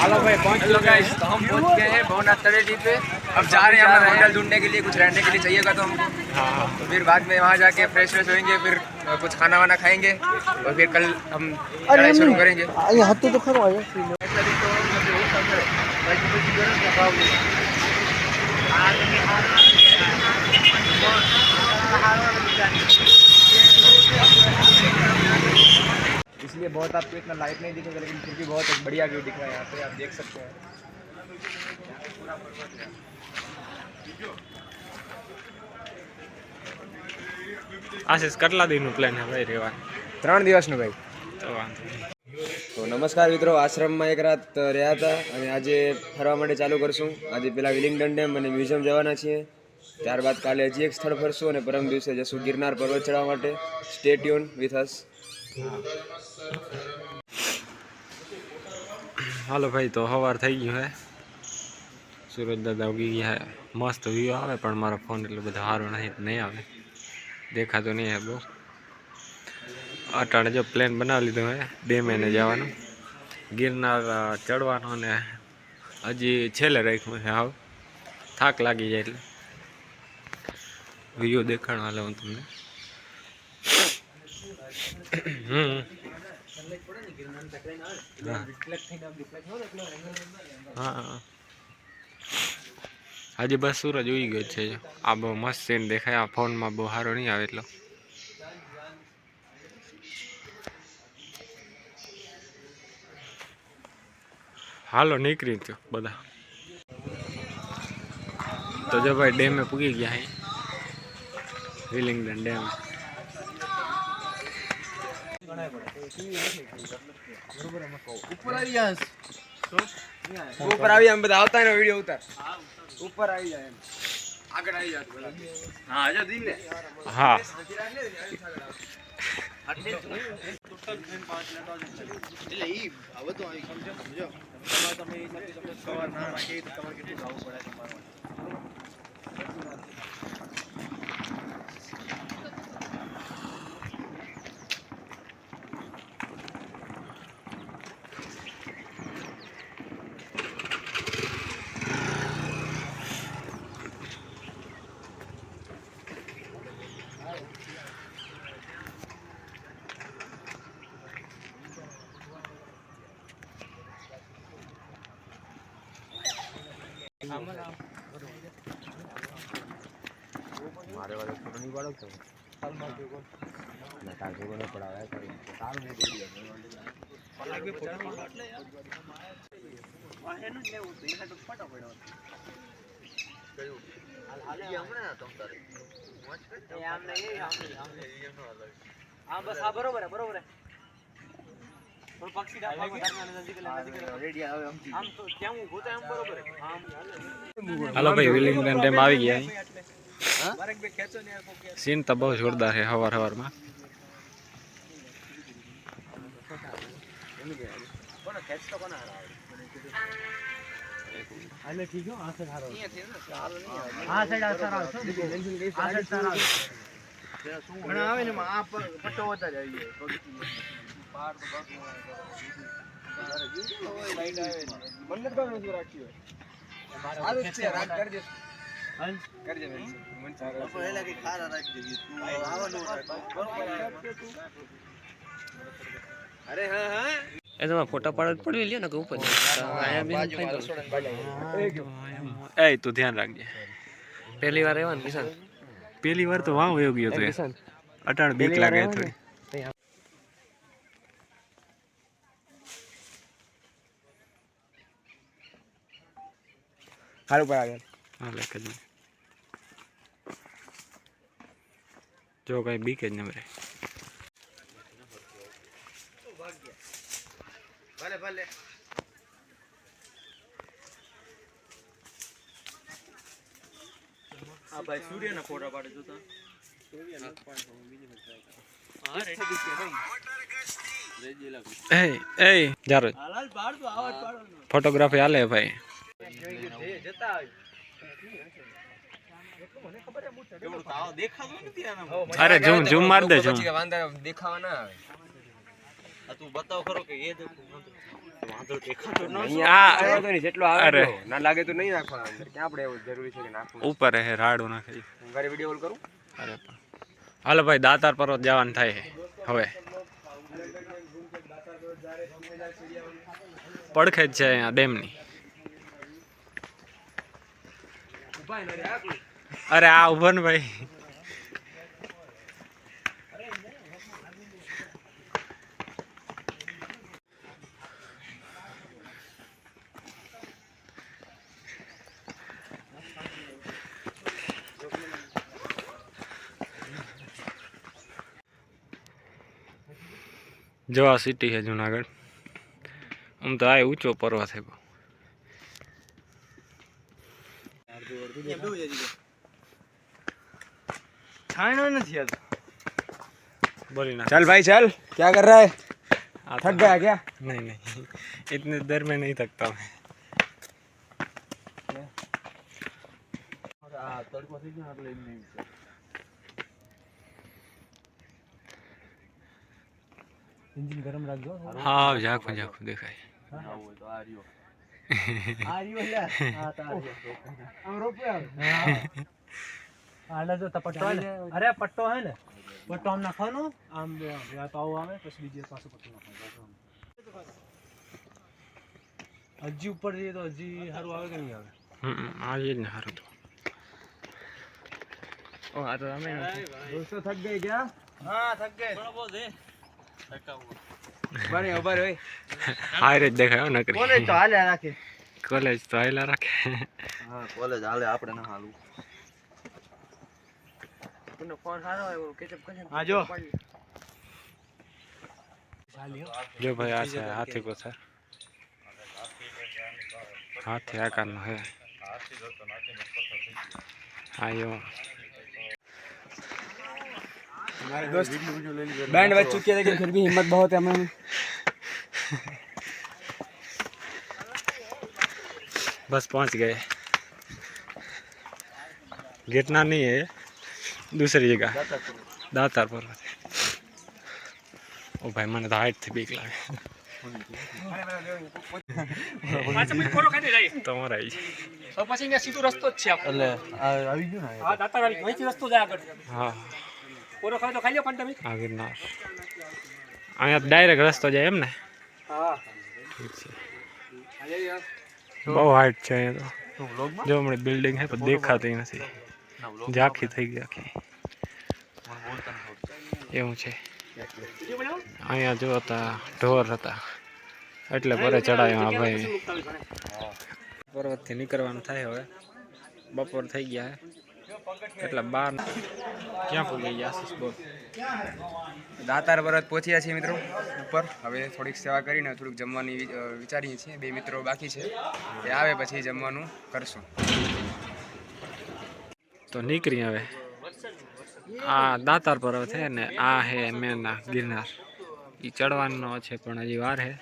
Hello भाई hello guys, तो हम पहुंच गए हैं भवनाथ तड़ेटी पे। अब जा रहे हैं हमें होटल ढूंढने के लिए, कुछ रहने के लिए चाहिएगा तो हमको। तो फिर बाद में वहाँ जाके फ्रेश फ्रेश होएंगे, फिर कुछ खाना वाना खाएंगे और फिर कल हम चढ़ाई शुरू करेंगे। इसलिए बहुत आपको इतना लाइट नहीं दिखेगा, लेकिन फिर भी बहुत एक बढ़िया व्यू दिख रहा है यहाँ पे, आप देख सकते हैं। आशीष કેટલા દિનનું પ્લાન છે ભાઈ રહેવા? 3 દિવસનું ભાઈ। તો વાંધો નહીં। તો નમસ્કાર મિત્રો, આશ્રમમાં એક રાત રહ્યા હતા અને આજે ફરવા માટે ચાલુ કરશું। આજે પેલા વિલિંગડન ડેમ અને મ્યુઝિયમ જવાના છીએ, ત્યારબાદ કાલે હજી એક સ્થળ ફરશું અને પરમ દિવસે જશું ગિરનાર પર્વત ચડવા માટે। Stay tune with us. હાલો ભાઈ, તો સવાર થઈ ગયું હે, સુરજ દાદા ઉગી ગયા હે। મસ્ત વ્યૂ આવે પણ મારો ફોન એટલો બધો સારો નહીં આવે, દેખાતો નહીં હે બહુ। અટાણે જો પ્લાન બનાવી લીધો હે ડેમે ને જવાનું, ગિરનાર ચડવાનું, અને હજી છેલ્લે રાખ્યું છે। હાવ થાક લાગી જાય એટલે વ્યૂ દેખાડવા લે હું તમને। હા, હજી બસ સૂરજ ઉગી ગયો છે। આ બહુ મસ્ત સીન દેખાય, આ ફોનમાં બહુ સારો નહીં આવે એટલો। હાલો નીકળી તો બધા। તો જો ભાઈ ડેમે પૂગી ગયા હે, વિલિંગડન ડેમ। ऊपर આવી हम બધા આવતા ને વિડિયો ઉતાર, ઉપર આવી જાય એમ આગળ આવી જાય પેલા। હા આજો દીન ને। હા એટલે ઈ હવે તો આવી સમજો સમજો તમે સવાર ના રાખી તમારે કેટલું આવવું પડે તમારે। મારે વાળો ફોટો નહીં પાડો તો ના તાર જોગો ન પડાવે તારું નહીં દે પલાક બે ફોટો એટલે એનું લેવું તો એના તો ફોટો પડ્યો કયું હાલે હમણાં તો તારે મોચ કર એ આમ નહીં આમ એનો અલગ આ બસ આ બરોબર હે પણ પક્ષી ડાબા ધરના નજીક રેડી આવે આમ તો કેમ ઊભો તો આમ બરોબર હે આમ હાલો ભાઈ, વિલિંગડન ડેમ આવી ગયા। સીન તો બહુ જોરદાર છે સવાર સવારમાં। આવે ને આ પટ્ટો વધારે આવી જાય પાર તો બસ લાઈટ આવે મંડળ તો નથી રાખ્યું સારું છે રાત કરજે કરજે મન સારું પહેલા કે ખારા રાખી દેવી તું આવવાનું અરે હા હા એ તો ફોટા પાડવા પડી લ્યો ને કે ઉપર આયા બી એ તું ધ્યાન રાખજે, પહેલી વાર આવ્યા ને કિશન, પેલી વાર તો વાવ વયો ગયો તો અટાણ બીક લાગે થોડી। હાલ ઉપર આગળ હા લેખ જ જો કઈ બીક જ ન રહે। ભલે ભલે આ ભાઈ સૂર્યના ફોટા પાડે જોતા જારો ફોટોગ્રાફી હાલે ભાઈ। અરે ઝૂમ માર દે, ઝૂમ પછી વાંધા દેખાવા ના આવે। તું બતાવ ખરો કે એ દેખું અહીંયા વાંધો નહીં, જેટલો આવે અરે. એટલો. ના લાગે તો નહીં નાખવાનો અંદર. ક્યાં આપણે એવું જરૂરી છે કે નાખવું? ઉપર હે રાડું નાખી. હું ઘરે વિડીયો કોલ કરું. અરે પણ હાલો ભાઈ, દાતાર પર્વત જવાનું થાય છે હવે. પડખે જ છે અહીંયા ડેમની. અરે આ ઉભો ને ભાઈ. જો આ સિટી છે જુનાગઢ. આમ તો આ ઊંચો પર્વત છે બહુ. છાણો નથી આ बोली ना। चल भाई चल, क्या कर रहा है? आता थक गया क्या? नहीं नहीं, इतनी देर में नहीं थकता मैं। इंजन गरम रख दो हाँ झाँको झाँको देखा है। आ रही हो यार हां तो आ रही हो हम रोपे आला जो पट्टो है अरे पट्टो है ने पट्टो हम नाखવાનો આમ યા તો આવો આવે પછી બીજે પાછો પટ્ટો નાખવાનો હજી ઉપર જઈએ તો હજી સારું આવે કે નહીં આવે आज ये नहीं हारो तो। ओ आ तो हमें दोस्तों थक गए क्या? हां थक गए थोड़ा बहुत है बने ऊपर ओए हाय रे देखा हो नकरी। કોલેજ તો હાલે રાખે कॉलेज तो आयला रखे। હા કોલેજ હાલે આપણે ના હાલું તને ફોન સારો આવ્યો કેચઅપ કરીને હા જો जो भाई आज है हाथी को सर, हाथी आकार में है। आयो हमारे दोस्त बैंड बज चुके हैं लेकिन फिर भी हिम्मत बहुत है हमें। बस पहुंच गए। गिरना नहीं है, दूसरी जगह दातार पर्वत। ओ भाई मैंने तो हाइट थी बीक लागे। તમારા આવી હવે પછી અહીંયા સીધો રસ્તો જ છે આપણો. એટલે આવી ગયું ને હા દાતાર આવી અહીંથી રસ્તો જાય આગળ. હા પૂરો ખાય તો ખાઈ લો પણ તમે. આ ગિરનાર અહીંયા ડાયરેક્ટ રસ્તો જાય એમ ને? હા ઠીક છે। બહુ હાઈટ છે અહીંયા તો, જો હમણાં બિલ્ડિંગ છે પણ દેખાતી નથી, ઝાંખી થઈ ગઈ આખી એવું છે। અહીંયા જો હતા ઢોર હતા એટલે પરે ચડાયો આ ભાઈ। પર્વતથી નીકળવાનું થાય હવે, બપોર થઈ ગયા છે એટલે બાર ક્યાં પૂગી ગયા આશીષ બોલ? દાતાર પર્વત પહોંચ્યા છીએ મિત્રો ઉપર। હવે થોડીક સેવા કરીને થોડુંક જમવાની વિચારીએ છીએ। બે મિત્રો બાકી છે, એ આવે પછી જમવાનું કરશું। તો નીકળી હવે। આ દાતાર પર્વત છે ને આ હે મેન ગિરનાર, એ ચડવાનો છે પણ હજી વાર છે।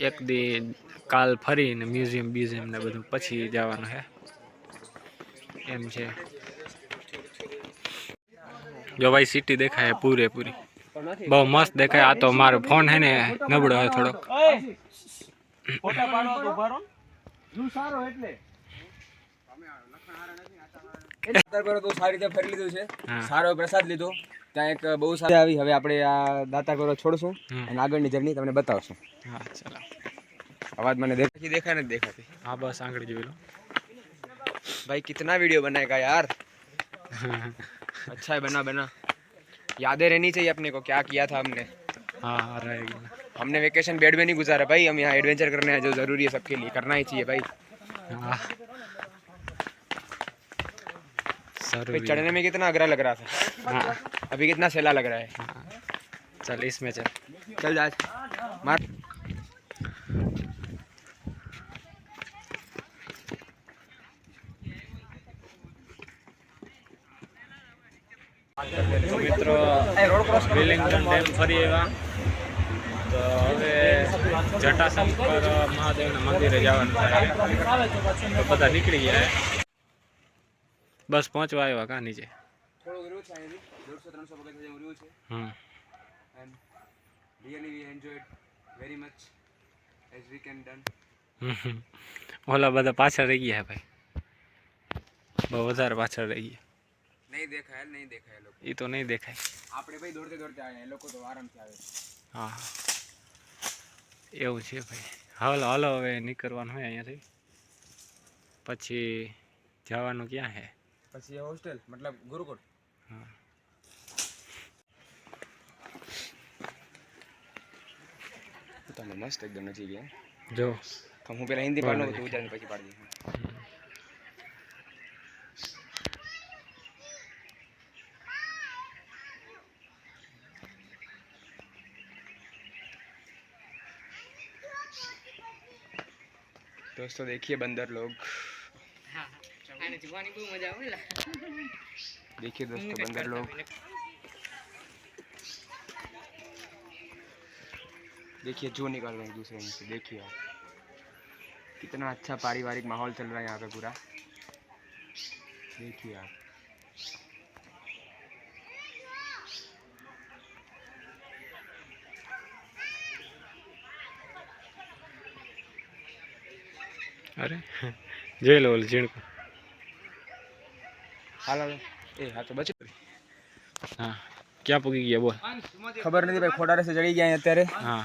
એક દી કાલ ફરીને મ્યુઝિયમ ને બધું પછી જવાનું છે એમ છે। જો ભાઈ સિટી દેખાય પૂરેપૂરી, બહુ મસ્ત દેખાય। આ તો મારો ફોન છે ને નબળો હોય થોડોક। ફોટા પાડો તો ભરો નું સારો એટલે દાતાર પર્વત બહુ સારી રીતે ફરી લીધું છે, હા। સારો પ્રસાદ લીધો। ત્યાં એક બહુ સારી આવી। હવે આપણે આ દાતાર પર્વત છોડશું અને આગળની જર્ની તમને બતાવશું। હા ચાલો। અવાજ મને દેખાય નથી દેખાતી। હા બસ આંગળી જોઈ લો। भाई कितना वीडियो बनाएगा यार? अच्छा है, बना बना, यादें रहनी चाहिए अपने को क्या किया था हमने। हाँ रहेगी। हमने वेकेशन बेड में नहीं गुजारा भाई, हम यहाँ एडवेंचर करने हैं जो जरूरी है सबके लिए, करना ही चाहिए भाई। हाँ भाई जरूरी। चढ़ने में कितना अगरा लग रहा था, हाँ अभी कितना सेला लग रहा है। हाँ चल इसमें चल। चल जा मार। તો મિત્રો વિલિંગ્ટન ડેમ ફરી આવ્યા, તો હવે જટાશંકર મહાદેવના મંદિરે જવાનું થાય, તો બધા નીકળી ગયા। બસ પહોંચવા આવ્યા કાં નીચે? થોડું રહ્યું છે અહીંથી 150-300 પગથિયા જેવું રહ્યું છે hmm and really we enjoyed very much as we can done. ઓલા બધા પાછળ રહી ગયા ભાઈ, બહુ વધારે પાછળ રહી ગયા. નહીં દેખાય, નહીં દેખાય લોકો. એ તો નહીં દેખાય. આપણે ભાઈ દોડતે દોડતે આવ્યા, એ લોકો તો આરામથી આવે. હા એવું છે ભાઈ. હાલો હાલો હવે નીકળવાનું હોય અહીંયાથી, પછી જવાનું ક્યાં છે? પછી એ હોસ્ટેલ મતલબ ગુરુકુળ. હા તમે મસ્ત એકદમ નજીક ગયા. જો હું પેલા હિન્દી પાડું તો ઉજાને પછી પાડી દઈશ. दोस्तों देखिए बंदर लोग, देखिए दोस्तों बंदर लोग, देखिए जो निकाल रहे हैं दूसरे से. देखिए आप कितना अच्छा पारिवारिक माहौल चल रहा है यहाँ पे पूरा. देखिए आप અરે જોઈ લો ઓલું ઝીણકું. हाल ए हाँ तो बचे. હા ક્યાં પૂગી ગયા બોલ? खबर नहीं भाई खोड़ा से चढ़ी गया અત્યારે. હા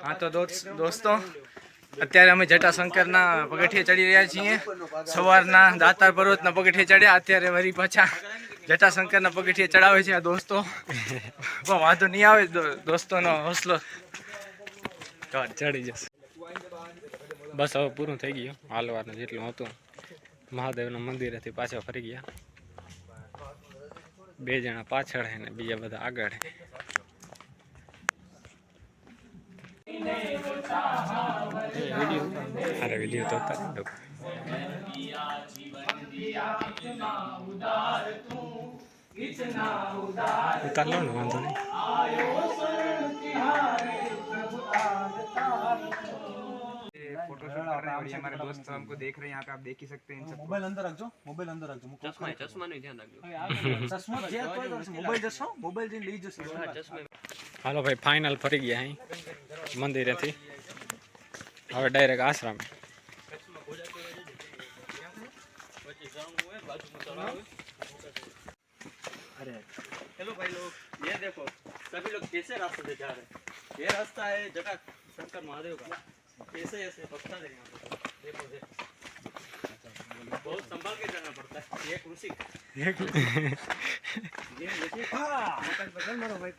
હા તો દોસ્તો અત્યારે અમે જટાશંકરના પગથિયે ચડી રહ્યા છીએ. સવારના દાતાર પર્વતના પગથિયે ચડ્યા, અત્યારે વળી પાછા જટાશંકરના પગથિયે ચડાવે છે આ દોસ્તો. પણ વાંધો નહીં આવે, દોસ્તોનો હોસલો. ચડી જશે. બસ હવે પૂરું થઈ ગયું હાલવાનું જેટલું હતું. મહાદેવના મંદિરેથી પાછા ફરી ગયા. 2 જણા પાછળ છે ને બીજા બધા આગળ છે. અરે વિડીયો તો ઉતારી દો. ઉતાર લો ને વાંધો નહીં. फोटोशूट कर रहे हैं और ये हमारे दोस्त हमको देख रहे हैं. यहाँ पे आप देख ही सकते हैं इन सब. મોબાઈલ અંદર રાખજો, મોબાઈલ અંદર રાખજો. ચશ્માનું ધ્યાન રાખજો. ચશ્મા જે કોઈ તો મોબાઈલ જશો, મોબાઈલ જઈને લઈ જશો. હાલો ભાઈ ફાઇનલ ફરી ગયા અહીં મંદિરેથી. હવે ડાયરેક્ટ આશ્રમ. हेलो भाई लोग, ये देखो सभी लोग कैसे रास्ते से जा रहे हैं. ये रास्ता है जटा शंकर महादेव का. ऐसे ऐसे पत्थर है यहाँ पर. देखो देखो, बहुत संभाल के जाना पड़ता है. ये कृषि ये देखिए बदल मारो भाई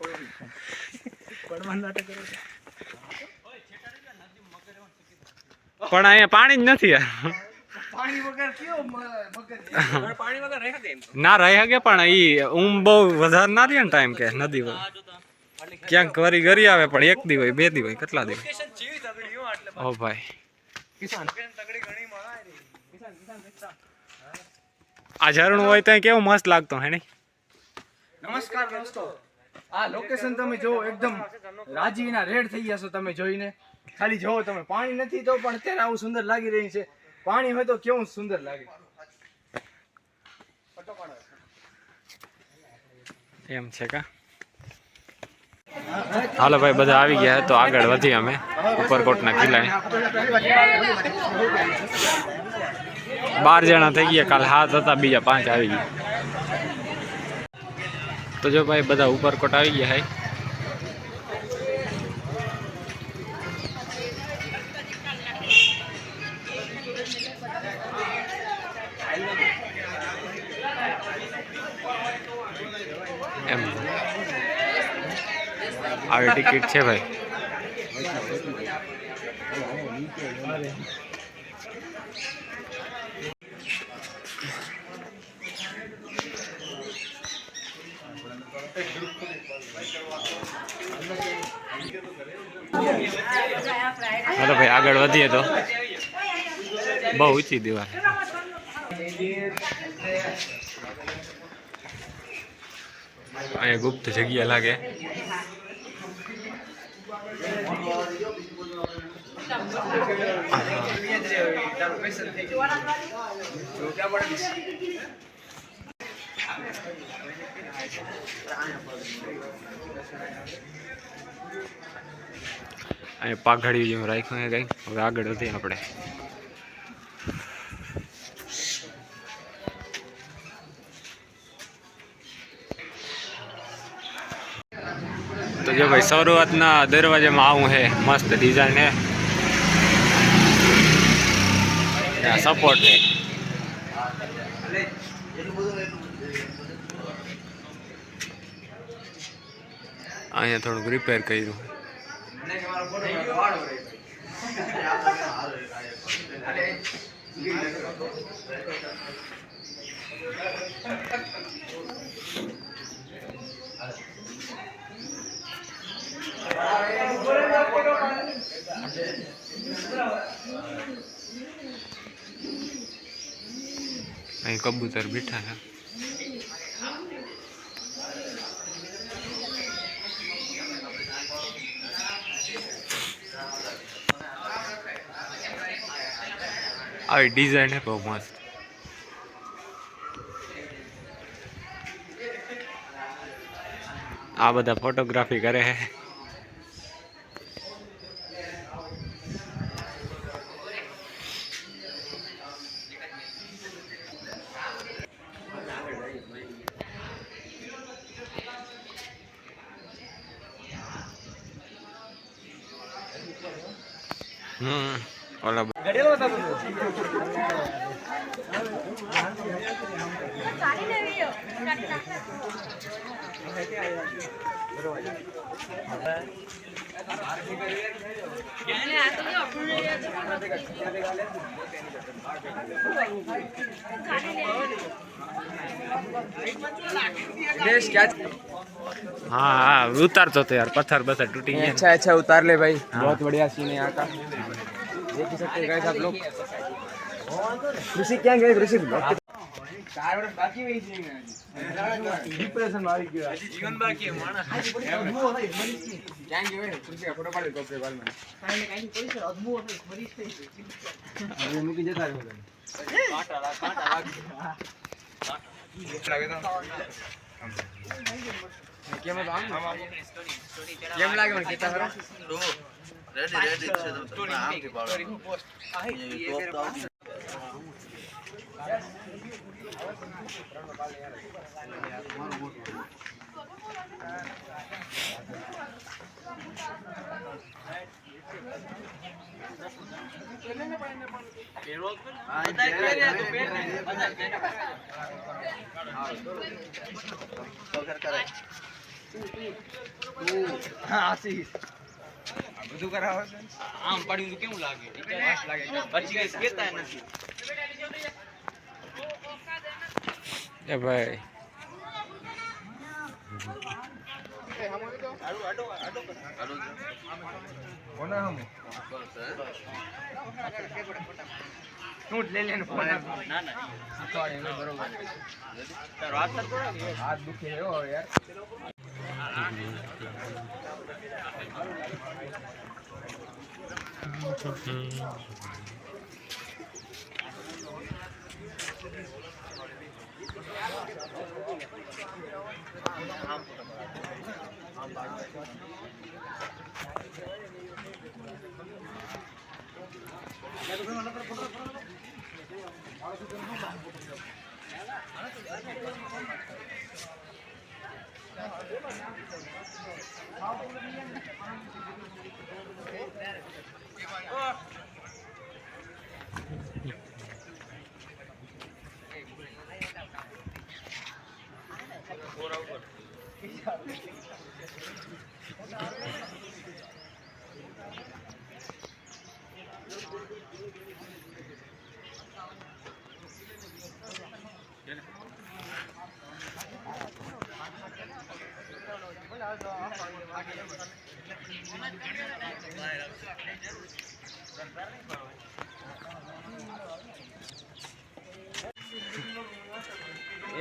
पड़वा नाटक करो. પણ અહીંયા પાણી જ નથી યાર. પાણી વગર કયો મગર પાણી વગર રહે કે એમ ના રહી શકે પણ એ બહુ વધારે ના રહે ને ટાઈમ કે નદી હોય ક્યાંક વરી ગરી આવે પણ 1 દી હોય 2 દી હોય કેટલા દી. જીવી તગડી હો એટલે ઓ ભાઈ કિસાન તગડી ઘણી માં કિસાન દેખતા. આ ઝરણું હોય ત્યાં કેવું મસ્ત લાગતું હે નહીં? નમસ્કાર દોસ્તો, આ લોકેશન તમે જો એકદમ રાજીના રેડ થઈ ગયા છો તમે જોઈને. ખાલી જોવો તમે, પાણી નથી તો પણ અત્યારે આવું સુંદર લાગી રહ્યું છે. પાણી હોય તો કેવું સુંદર લાગે. એમ છે કા? હાલો ભાઈ બધા આવી ગયા તો આગળ વધી અમે ઉપરકોટના કિલ્લાએ. 12 જણા થઈ ગયા, કાલ 7 હતા, બીજા 5 આવી ગયા. તો જો ભાઈ બધા ઉપરકોટ આવી ગયા હે. એમ આવી ટિકિટ છે ભાઈ. હાલો ભાઈ આગળ વધીએ તો બહુ ઊંચી દીવાલ. અહીંયા ગુપ્ત જગ્યા લાગે. અહીં પાઘડી જેવું રાખ્યું છે કંઈક. હવે આગળ વધીએ આપણે. તો જો ભાઈ શરૂઆતના દરવાજામાં આવું છે, મસ્ત ડિઝાઇન છે, સપોર્ટ છે. અહીંયા થોડુંક રિપેર કર્યું. અહીં કબૂતર બેઠા છે. આવી ડિઝાઇન છે બહુ મસ્ત. આ બધા ફોટોગ્રાફી કરે છે. ઓલા हाँ हाँ उतारतो तो यार, पत्थर पत्थर टूटी गए. अच्छा अच्छा उतार ले भाई. बहुत बढ़िया सीन है यहाँ का. देख ही सकते हैं गाइस आप लोग. ऋषि क्या गए? ऋषि 4 વર્ષ બાકી હોય છે. ડિપ્રેશન માં આવી ગયો. હજી જીવન બાકી છે માણસ. ક્યાં ગયો? ઋષિ ફોટો પાડી કોપરે બાલ માં. કાઈ કાઈ કોઈ સર અદમો હતો મરી થઈ. હવે મૂકી જતા રહ્યો. કાંટા લાગે તો કેમ તો આમ કેમ લાગે મને કેતા ખરા. રેડી છે તો તમે આમ કે પાડો પોસ્ટ આ બધું કરાવે છે. આમ પાડ્યું તો કેવું લાગે? લાગે પછી કઈ કેતા નથી. એ ભાઈ કોના હમ તું લઈ લેને ફોન. ના ના અઠવાડે નો બરોબર. તારો હાથ તો હાથ દુખે હો યાર.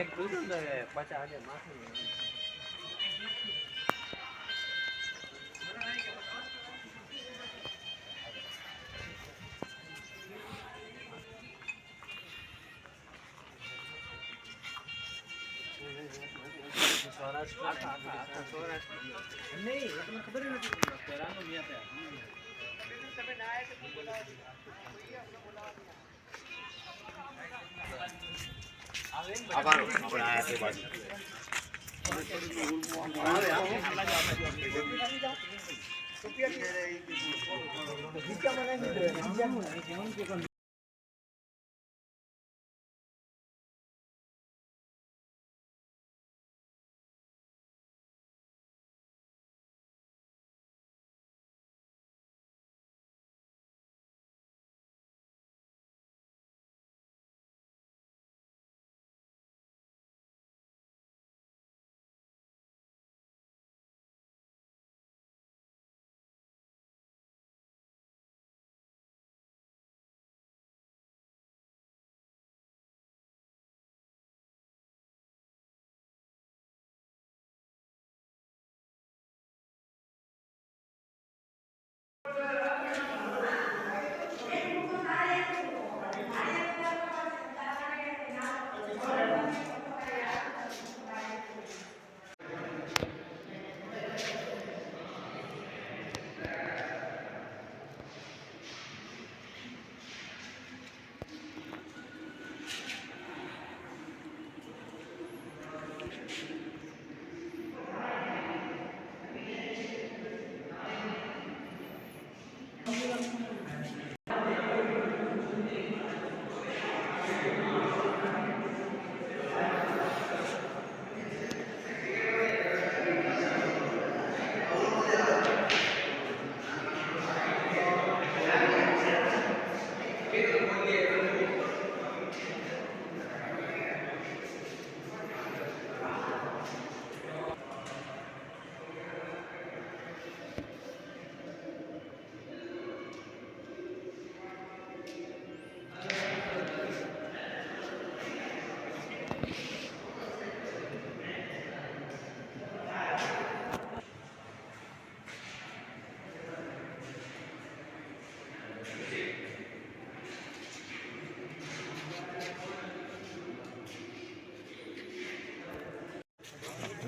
એક દૂધ ને 50,000 માથું. સૌરાષ્ટ્ર નહીં, તમને ખબર નથી.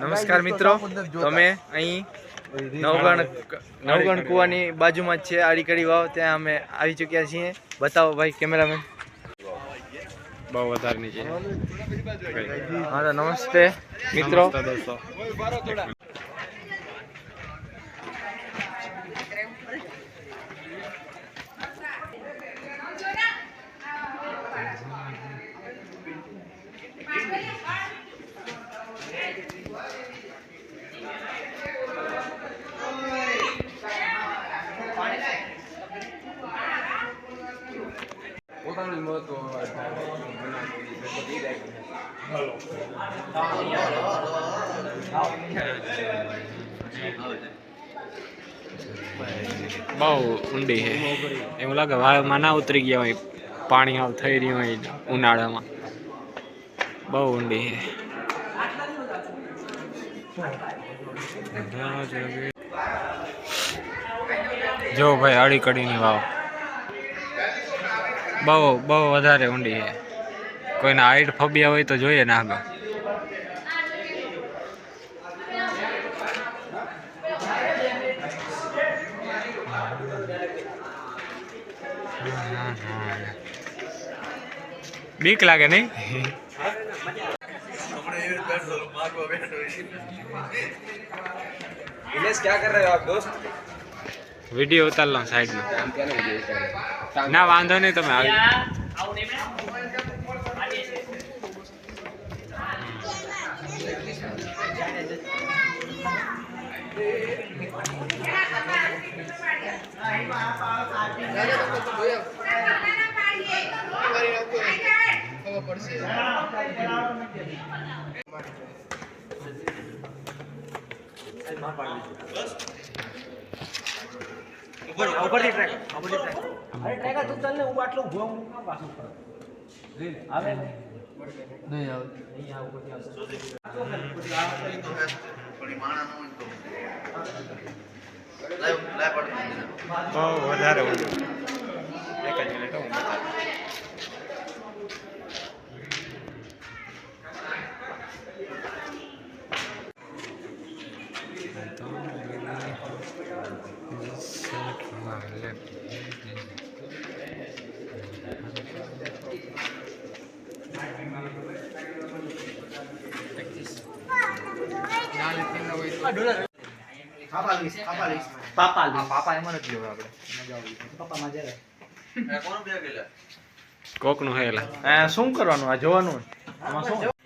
નમસ્કાર મિત્રો, તમે અહીં નવગણ કુવાની બાજુમાં જ છે આડીકડી વાવ, ત્યાં અમે આવી ચૂક્યા છીએ. બતાવો ભાઈ કેમેરામેન. બહુ વધારે નીચે. હા તો નમસ્તે મિત્રો. દોસ્તો બહુ ઊંડી છે. એવું લાગે વાવમાં ના ઉતરી ગયા હોય, પાણી આવ થઈ રહ્યું હોય ઉનાળામાં. બહુ ઊંડી છે. જો ભાઈ આડી કડીની વાવ બહુ વધારે ઊંડી છે. કોઈને હાઈટ ફોબિયા હોય તો જોઈએ ને આગળ. બીક લાગે નહીં? दिनेश क्या कर रहे हो आप दोस्त? વિડીયો ઉતાર લો સાઈડ માં. हम क्या नहीं वीडियो कर रहे हैं? ના વાંધો નહીં, તમે આવી. બહુ વધારે ઊંડું. એક જ મિનિટ હું બતાવું. Left. પાપા એમાં નથી લેવું આપણે કોકનું હે એલા શું કરવાનું આ જોવાનું આમાં શું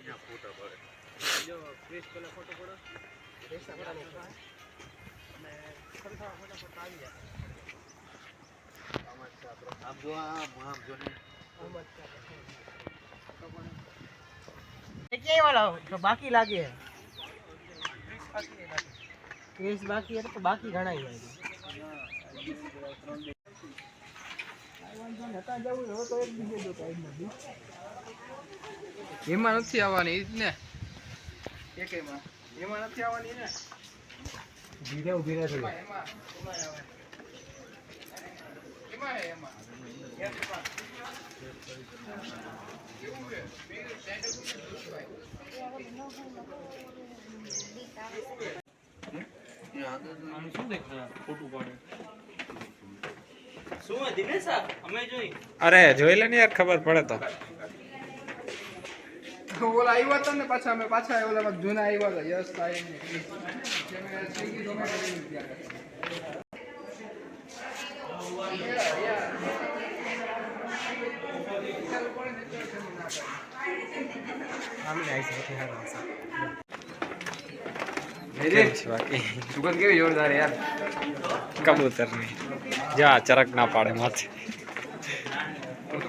બાકી લાગે કેસ બાકી એટલે તો બાકી ઘણા એમાં નથી આવવાની ઈ જ ને એમાં નથી આવવાની ને ધીરે ઉભી રહે શું હે દિનેશ આ? અમે જોઈ અરે જોઈ લે ને યાર ખબર પડે તો ઓલા આવ્યા હતા ને પાછા અમે પાછા ઓલા જૂના આવ્યા હતા યસ થાય કેમ છે બાકી સુગંધ કેવી જોરદાર યાર. કબૂતર ની જા ચરક ના પાડે માથે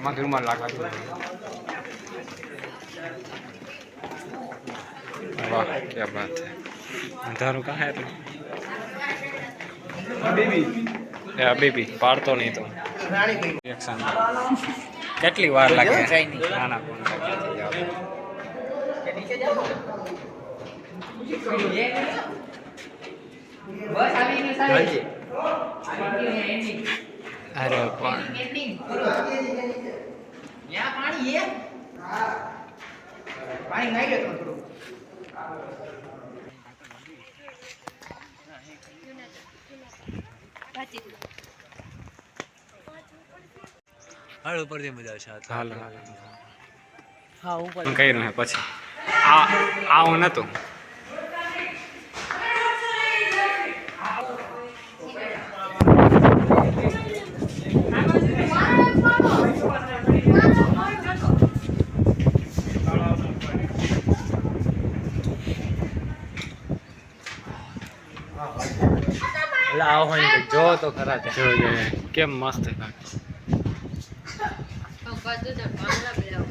માથે રૂમાલ લાગવા વાહ क्या बात है अंधाરું कहाँ है तू એ બેબી પાડતો નહીં તો રિએક્શન કેટલી વાર લાગે નાના ફોન અરે પણ હાલ ઉપરથી મજા આવશે હાલો હા ઉપર હું કર્યું હે પછી આવું નતું જો તો ખરા છે જો કેમ મસ્ત છે Não, pode dar, fala, Gabriel.